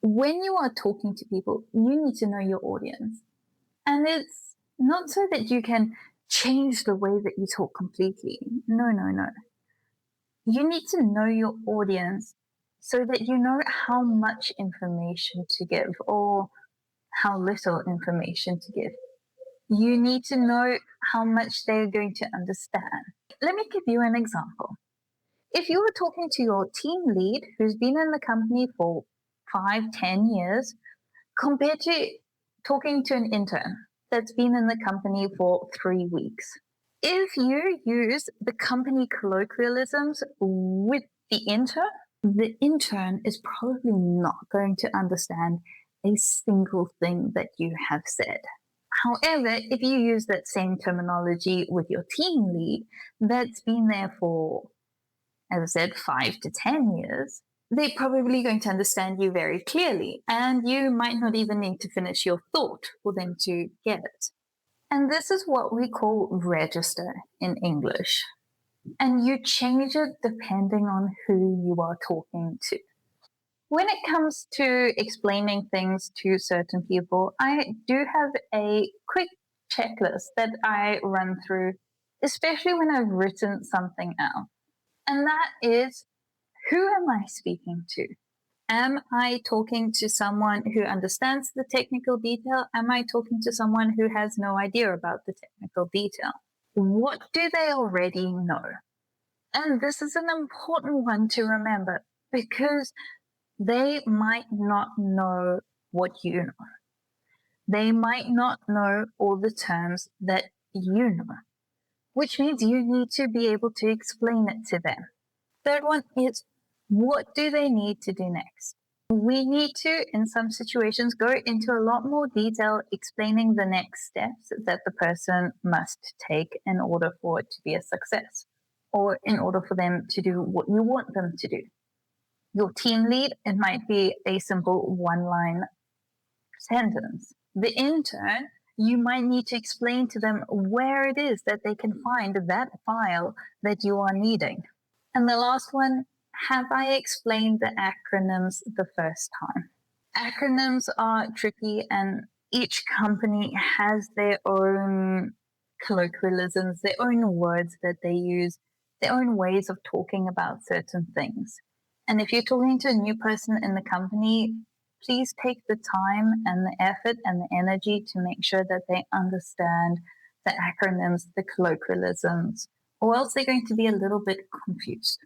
When you are talking to people, you need to know your audience. And it's not so that you can change the way that you talk completely. No, no, no. You need to know your audience so that you know how much information to give or how little information to give. You need to know how much they're going to understand. Let me give you an example. If you were talking to your team lead who's been in the company for 5, 10 years, compared to talking to an intern that's been in the company for 3 weeks. If you use the company colloquialisms with the intern is probably not going to understand a single thing that you have said. However, if you use that same terminology with your team lead that's been there for, as I said, 5 to 10 years, they're probably going to understand you very clearly, and you might not even need to finish your thought for them to get it. And this is what we call register in English. And you change it depending on who you are talking to. When it comes to explaining things to certain people, I do have a quick checklist that I run through, especially when I've written something out. And that is, who am I speaking to? Am I talking to someone who understands the technical detail? Am I talking to someone who has no idea about the technical detail? What do they already know? And this is an important one to remember because they might not know what you know. They might not know all the terms that you know, which means you need to be able to explain it to them. Third one is, what do they need to do next? We need to, in some situations, go into a lot more detail explaining the next steps that the person must take in order for it to be a success, or in order for them to do what you want them to do. Your team lead, it might be a simple one-line sentence. The intern, you might need to explain to them where it is that they can find that file that you are needing. And the last one, have I explained the acronyms the first time? Acronyms are tricky, and each company has their own colloquialisms, their own words that they use, their own ways of talking about certain things. And if you're talking to a new person in the company, please take the time and the effort and the energy to make sure that they understand the acronyms, the colloquialisms, or else they're going to be a little bit confused.